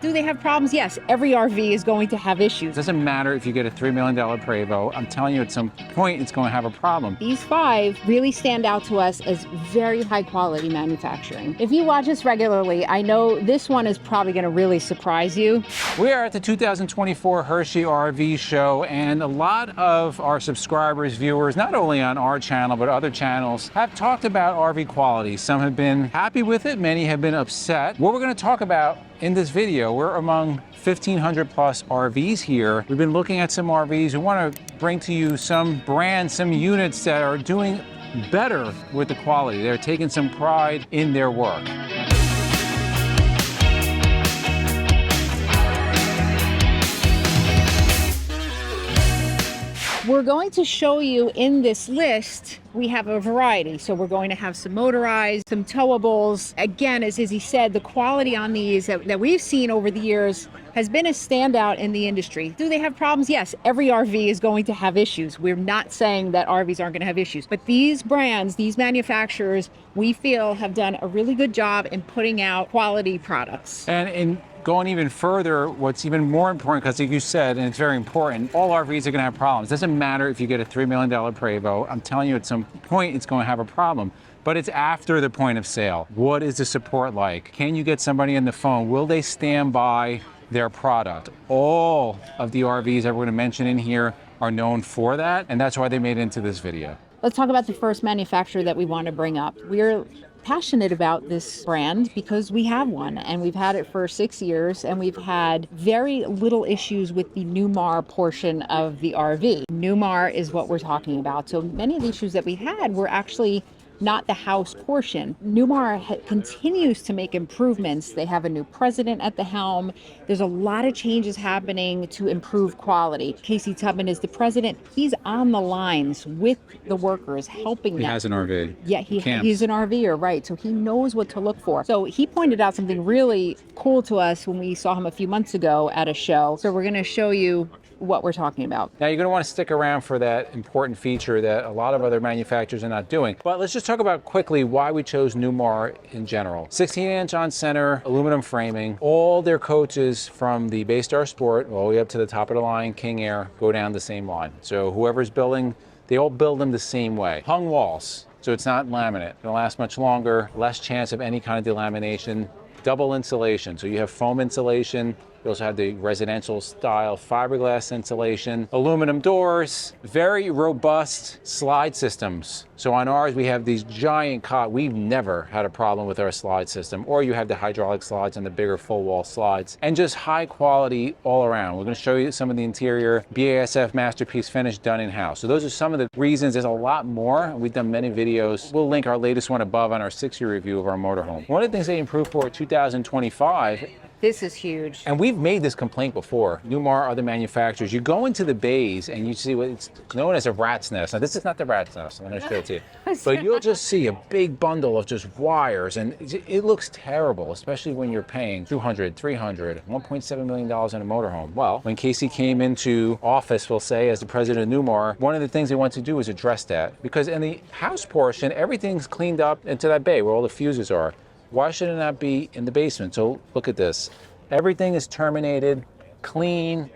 Do they have problems? Yes, every RV is going to have issues. It doesn't matter if you get a $3 million Prevost. I'm telling you, at some point, it's going to have a problem. These 5 really stand out to us as very high quality manufacturing. If you watch us regularly, I know this one is probably going to really surprise you. We are at the 2024 Hershey RV show, and a lot of our subscribers, viewers, not only on our channel, but other channels, have talked about RV quality. Some have been happy with it, many have been upset. What we're going to talk about in this video, we're among 1,500 plus RVs here. We've been looking at some RVs. We want to bring to you some brands, some units that are doing better with the quality. They're taking some pride in their work. We're going to show you in this list, we have a variety. So we're going to have some motorized, some towables. Again, as Izzy said, the quality on these that we've seen over the years has been a standout in the industry. Do they have problems? Yes, every RV is going to have issues. We're not saying that RVs aren't going to have issues, but these brands, these manufacturers, we feel have done a really good job in putting out quality products. And in going even further, what's even more important, because like you said, and it's very important, all RVs are going to have problems. It doesn't matter if you get a $3 million Prevost. I'm telling you, at some point, it's going to have a problem. But it's after the point of sale. What is the support like? Can you get somebody on the phone? Will they stand by their product? All of the RVs that we're going to mention in here are known for that, and that's why they made it into this video. Let's talk about the first manufacturer that we want to bring up. We're passionate about this brand because we have one, and we've had it for 6 years, and we've had very little issues with the Numar portion of the RV. Numar is what we're talking about. So many of the issues that we had were actually not the house portion. Numar continues to make improvements. They have a new president at the helm. There's a lot of changes happening to improve quality. Casey Tubman is the president. He's on the lines with the workers, helping them. He has an RV. Yeah, he's an RVer, right? So he knows what to look for. So he pointed out something really cool to us when we saw him a few months ago at a show. So we're going to show you what we're talking about. Now, you're going to want to stick around for that important feature that a lot of other manufacturers are not doing. But let's just talk about quickly why we chose Numar in general. 16-inch on center, aluminum framing. All their coaches from the Baystar Sport all the way up to the top of the line, King Air, go down the same line. So whoever's building, they all build them the same way. Hung walls, so it's not laminate. It'll last much longer, less chance of any kind of delamination. Double insulation, so you have foam insulation. You also have the residential style fiberglass insulation, aluminum doors, very robust slide systems. So on ours, we have these giant cot. We've never had a problem with our slide system, or you have the hydraulic slides and the bigger full wall slides, and just high quality all around. We're going to show you some of the interior BASF masterpiece finish done in-house. So those are some of the reasons. There's a lot more. We've done many videos. We'll link our latest one above on our 6-year review of our motorhome. One of the things they improved for 2025. This is huge. And we've made this complaint before. Numar, other manufacturers, you go into the bays and you see what's known as a rat's nest. Now, this is not the rat's nest. I'm going to show it to you. But you'll just see a big bundle of just wires, and it looks terrible, especially when you're paying $200, $300, $1.7 million in a motorhome. Well, when Casey came into office, we'll say, as the president of Numar, one of the things they want to do is address that. Because in the house portion, everything's cleaned up into that bay where all the fuses are. Why should it not be in the basement? So look at this. Everything is terminated, cleanly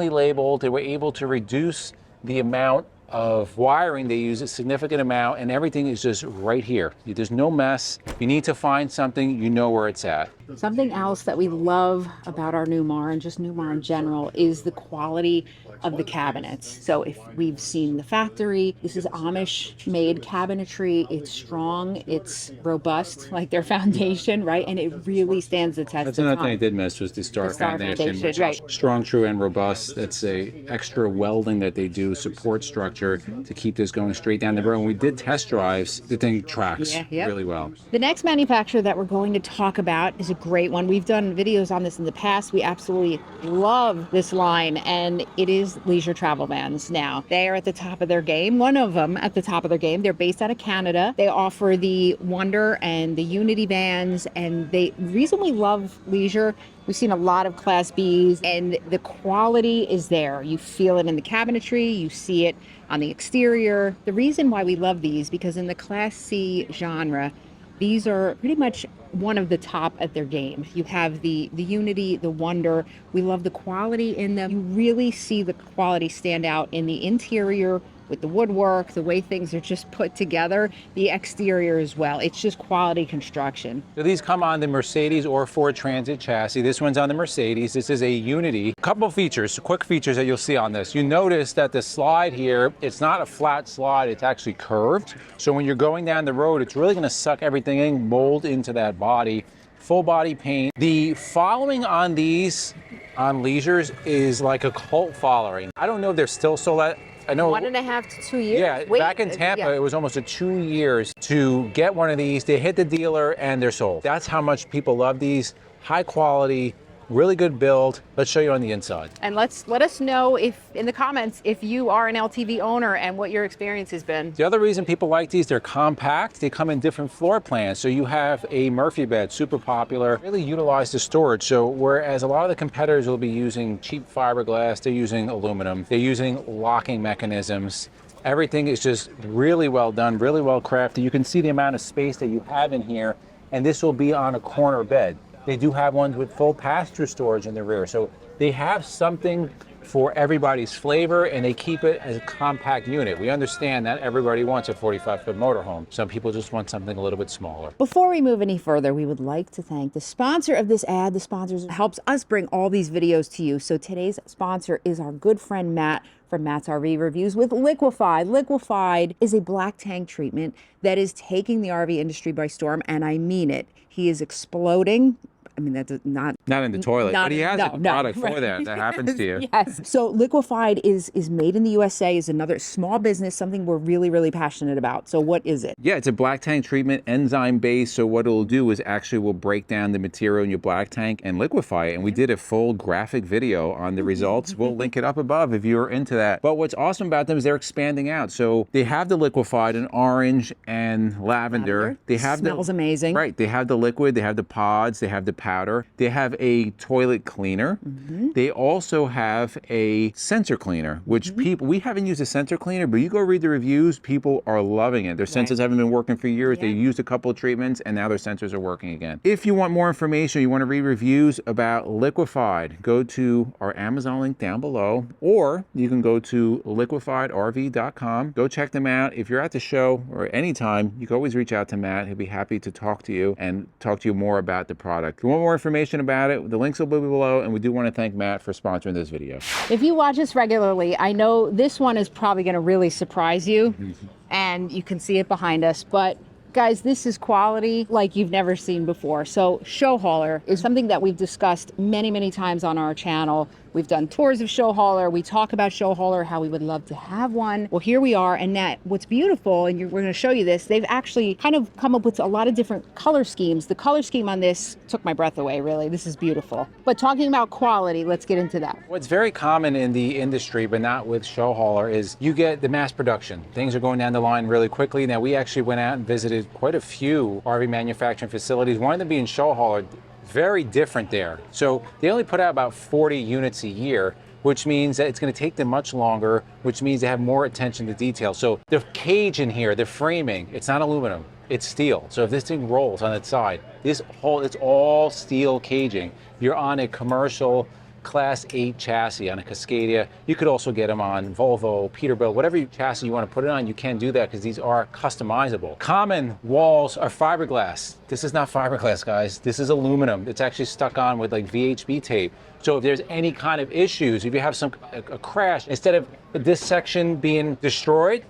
labeled. They were able to reduce the amount of wiring they use, a significant amount, and everything is just right here. There's no mess. If you need to find something, you know where it's at. Something else that we love about our Numar, and just Numar in general, is the quality of the cabinets. So if we've seen the factory, this is Amish-made cabinetry. It's strong, it's robust, like their foundation, right? And it really stands the test of time. That's another thing I did miss was the star foundation, which right. is strong, true, and robust. That's a extra welding that they do, support structure to keep this going straight down the road. When we did test drives, the thing tracks really well. The next manufacturer that we're going to talk about is a great one. We've done videos on this in the past. We absolutely love this line, and it is Leisure Travel Vans. Now, they are at the top of their game. One of them at the top of their game. They're based out of Canada. They offer the Wonder and the Unity vans, and the reason we love Leisure, we've seen a lot of Class Bs, and the quality is there. You feel it in the cabinetry, you see it on the exterior. The reason why we love these, because in the Class C genre, These are pretty much one of the top at their game. You have the Unity, the Wonder. We love the quality in them. You really see the quality stand out in the interior with the woodwork, the way things are just put together, the exterior as well. It's just quality construction. So these come on the Mercedes or Ford Transit chassis. This one's on the Mercedes. This is a Unity. A couple features, quick features that you'll see on this. You notice that the slide here, it's not a flat slide, it's actually curved. So when you're going down the road, it's really gonna suck everything in, mold into that body. Full body paint. The following on these, on Leisures, is like a cult following. I don't know if they're still sold out. I know 1.5 to 2 years. Yeah, back in Tampa, it was almost 2 years to get one of these. They hit the dealer and they're sold. That's how much people love these. High quality, really good build. Let's show you on the inside. And let us know if in the comments if you are an LTV owner and what your experience has been. The other reason people like these, they're compact. They come in different floor plans. So you have a Murphy bed, super popular, really utilize the storage. So whereas a lot of the competitors will be using cheap fiberglass, they're using aluminum, they're using locking mechanisms. Everything is just really well done, really well crafted. You can see the amount of space that you have in here, and this will be on a corner bed. They do have ones with full pass-through storage in the rear. So they have something for everybody's flavor, and they keep it as a compact unit. We understand that everybody wants a 45-foot motorhome. Some people just want something a little bit smaller. Before we move any further, we would like to thank the sponsor of this ad. The sponsor helps us bring all these videos to you. So today's sponsor is our good friend Matt from Matt's RV Reviews with Liquefied. Liquefied is a black tank treatment that is taking the RV industry by storm, and I mean it. He is exploding. I mean, that's not in the toilet, but he has a product for that happens to you. Yes. So Liquefied is made in the USA, is another small business, something we're really, really passionate about. So what is it? Yeah, it's a black tank treatment, enzyme based. So what it'll do is actually will break down the material in your black tank and liquefy it. And we did a full graphic video on the results. We'll link it up above if you're into that. But what's awesome about them is they're expanding out. So they have the liquefied in orange and lavender. They have smells amazing. Right. They have the liquid, they have the pods, they have the powder. They have a toilet cleaner. They also have a sensor cleaner, which people, we haven't used a sensor cleaner, but you go read the reviews, people are loving it. Their sensors haven't been working for years. They used a couple of treatments and now their sensors are working again. If you want more information, you want to read reviews about Liquefied, go to our Amazon link down below, or you can go to liquefiedrv.com. Go check them out. If you're at the show or anytime, you can always reach out to Matt. He'll be happy to talk to you and talk to you more about the product. If you want more information about it, the links will be below, and we do want to thank Matt for sponsoring this video. If you watch us regularly, I know this one is probably going to really surprise you, and you can see it behind us, but guys, this is quality like you've never seen before. So ShowHauler is something that we've discussed many, many times on our channel. We've done tours of ShowHauler. We talk about ShowHauler, how we would love to have one. Well, here we are. And Nat, what's beautiful, and we're going to show you this, they've actually kind of come up with a lot of different color schemes. The color scheme on this took my breath away, really. This is beautiful. But talking about quality, let's get into that. What's very common in the industry, but not with ShowHauler, is you get the mass production. Things are going down the line really quickly. Now, we actually went out and visited quite a few RV manufacturing facilities, one of them being ShowHauler. Very different there. So they only put out about 40 units a year, which means that it's going to take them much longer, which means they have more attention to detail. So the cage in here, the framing, it's not aluminum, it's steel. So if this thing rolls on its side, it's all steel caging. You're on a commercial Class 8 chassis on a Cascadia. You could also get them on Volvo, Peterbilt, whatever chassis you want to put it on, you can do that because these are customizable. Common walls are fiberglass. This is not fiberglass, guys. This is aluminum. It's actually stuck on with like VHB tape. So if there's any kind of issues, if you have a crash, instead of this section being destroyed,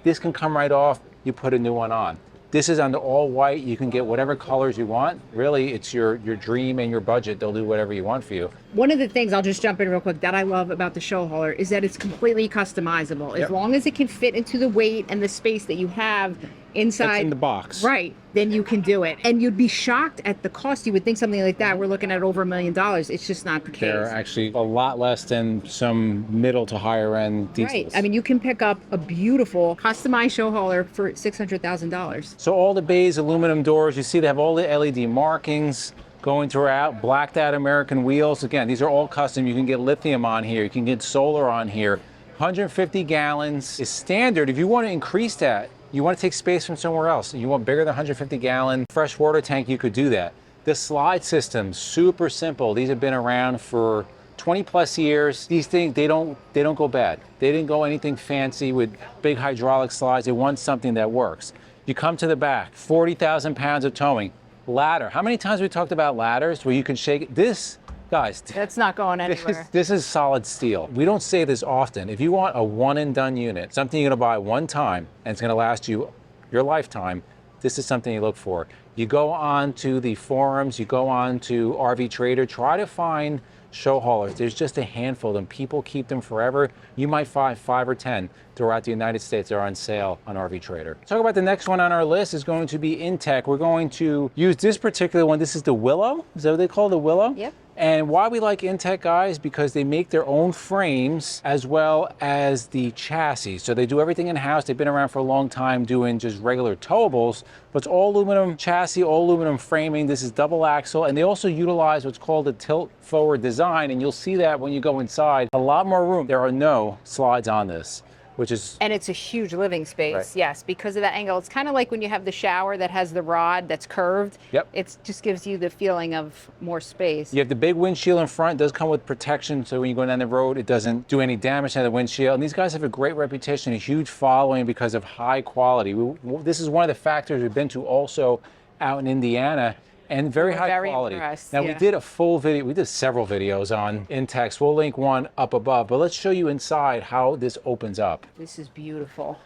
this can come right off. You put a new one on. This is on the all white. You can get whatever colors you want. Really, it's your dream and your budget. They'll do whatever you want for you. One of the things, I'll just jump in real quick, that I love about the ShowHauler is that it's completely customizable. As long as it can fit into the weight and the space that you have inside. It's in the box. Right. Then you can do it. And you'd be shocked at the cost. You would think something like that, we're looking at over $1 million. It's just not the case. They're actually a lot less than some middle to higher end diesels. Right. I mean, you can pick up a beautiful customized ShowHauler for $600,000. So all the bays, aluminum doors, you see they have all the LED markings going throughout, blacked out American wheels. Again, these are all custom. You can get lithium on here. You can get solar on here. 150 gallons is standard. If you want to increase that, You want to take space from somewhere else. You want bigger than 150-gallon fresh water tank, you could do that. The slide system, super simple. These have been around for 20 plus years. These things, they don't go bad. They didn't go anything fancy with big hydraulic slides. They want something that works. You come to the back, 40,000 pounds of towing. Ladder. How many times we talked about ladders where you can shake it? This, guys. That's not going anywhere. This is solid steel. We don't say this often. If you want a one and done unit, something you're gonna buy one time and it's gonna last you your lifetime, this is something you look for. You go on to the forums, you go on to RV Trader, try to find ShowHaulers. There's just a handful of them. People keep them forever. You might find 5 or 10 throughout the United States that are on sale on RV Trader. Talk about the next one on our list is going to be Intex. We're going to use this particular one. This is the Willow. Is that what they call the Willow? Yep. And why we like Intex, guys, because they make their own frames as well as the chassis. So they do everything in-house. They've been around for a long time doing just regular towables, but it's all aluminum chassis, all aluminum framing. This is double axle, and they also utilize what's called a tilt forward design, and you'll see that when you go inside. A lot more room. There are no slides on this, which is... And it's a huge living space, right. Yes, because of that angle. It's kind of like when you have the shower that has the rod that's curved. Yep. It just gives you the feeling of more space. You have the big windshield in front. It does come with protection, so when you go down the road, it doesn't do any damage to the windshield. And these guys have a great reputation, a huge following because of high quality. This is one of the factors we've been to also out in Indiana. And very high quality. Impressed, now yeah. we did a full video, we did several videos on Intex. We'll link one up above, but let's show you inside how this opens up. This is beautiful.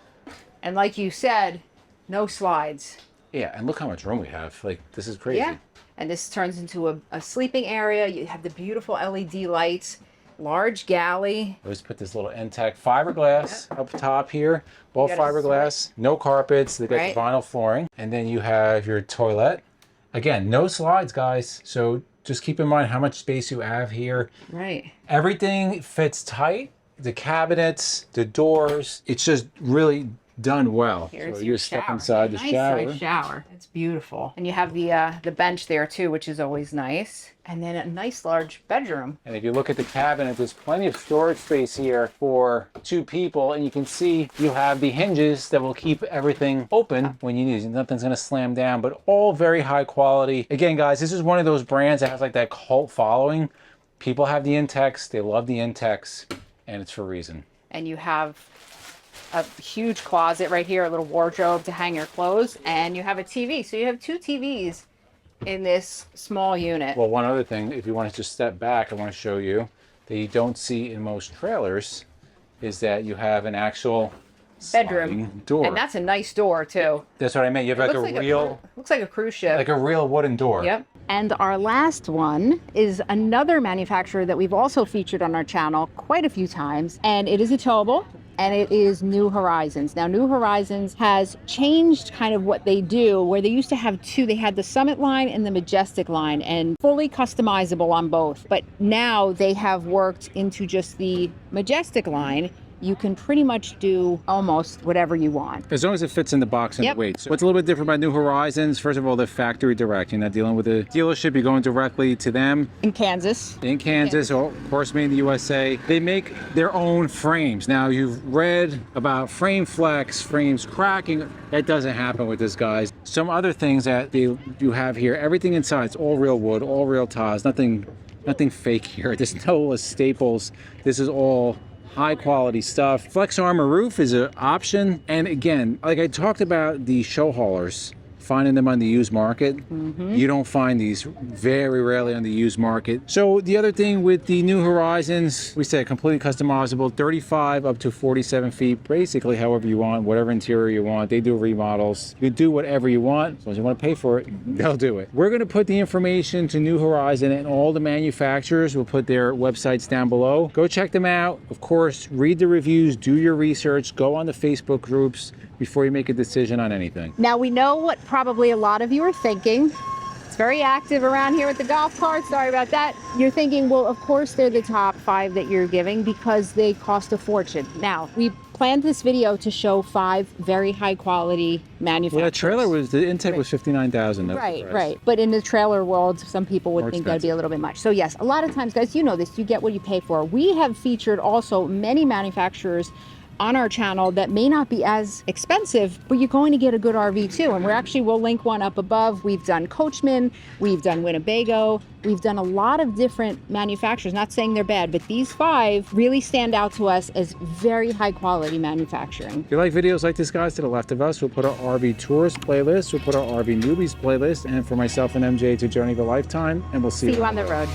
And like you said, no slides. Yeah, and look how much room we have. Like, this is crazy. Yeah, and this turns into a sleeping area. You have the beautiful LED lights, large galley. Let's put this little Intex fiberglass up top here. All fiberglass, no carpets. They got the vinyl flooring. And then you have your toilet. Again, no slides, guys. So just keep in mind how much space you have here. Right. Everything fits tight. The cabinets, the doors, it's just really done well. Here's so your you step shower. inside the shower. Nice shower. It's beautiful. And you have the bench there too, which is always nice. And then a nice large bedroom. And if you look at the cabinet, there's plenty of storage space here for 2 people. And you can see you have the hinges that will keep everything open when you need it. Nothing's gonna slam down, but all very high quality. Again, guys, this is one of those brands that has like that cult following. People have the Intex, they love the Intex, and it's for a reason. And you have a huge closet right here, a little wardrobe to hang your clothes, and you have a TV. So you have 2 TVs in this small unit. Well, one other thing, if you want to just step back, I want to show you that you don't see in most trailers is that you have an actual bedroom door. And that's a nice door too. That's what I meant. You have like a real, looks like a cruise ship. like a real wooden door. Yep. And our last one is another manufacturer that we've also featured on our channel quite a few times, and it is a towable. And it is New Horizons. Now, New Horizons has changed kind of what they do, where they used to have 2. They had the Summit line and the Majestic line, and fully customizable on both. But now they have worked into just the Majestic line. You can pretty much do almost whatever you want. As long as it fits in the box and the weight. So what's a little bit different about New Horizons? First of all, they're factory direct. You're not dealing with a dealership. You're going directly to them. In Kansas. In Kansas, or of course made in the USA. They make their own frames. Now, you've read about frame flex, frames cracking. That doesn't happen with this, guys. Some other things that you have here, everything inside, it's all real wood, all real tiles, nothing fake here. There's no staples. This is all high quality stuff. Flex armor roof is an option. And again, like I talked about the ShowHaulers, finding them on the used market. You don't find these very rarely on the used market. So the other thing with the New Horizons, we said completely customizable, 35 up to 47 feet, basically however you want, whatever interior you want. They do remodels. You can do whatever you want. As long as you want to pay for it, they'll do it. We're going to put the information to New Horizon and all the manufacturers. We'll put their websites down below. Go check them out. Of course, read the reviews, do your research, go on the Facebook groups before you make a decision on anything. Now, we know what probably a lot of you are thinking. It's very active around here with the golf carts. Sorry about that. You're thinking, well, of course they're the top 5 that you're giving because they cost a fortune. Now, we planned this video to show 5 very high quality manufacturers. Well, that trailer was, the Intex was $59,000. Right. But in the trailer world, some people would think that'd be a little bit much. So yes, a lot of times, guys, you know this, you get what you pay for. We have featured also many manufacturers on our channel that may not be as expensive, but you're going to get a good RV too. And we'll link one up above. We've done Coachman, we've done Winnebago, we've done a lot of different manufacturers, not saying they're bad, but these 5 really stand out to us as very high quality manufacturing. If you like videos like this, guys, to the left of us, we'll put our RV Tourist playlist, we'll put our RV Newbies playlist, and for myself and MJ, to Journey of a Lifetime, and we'll see See you on the road.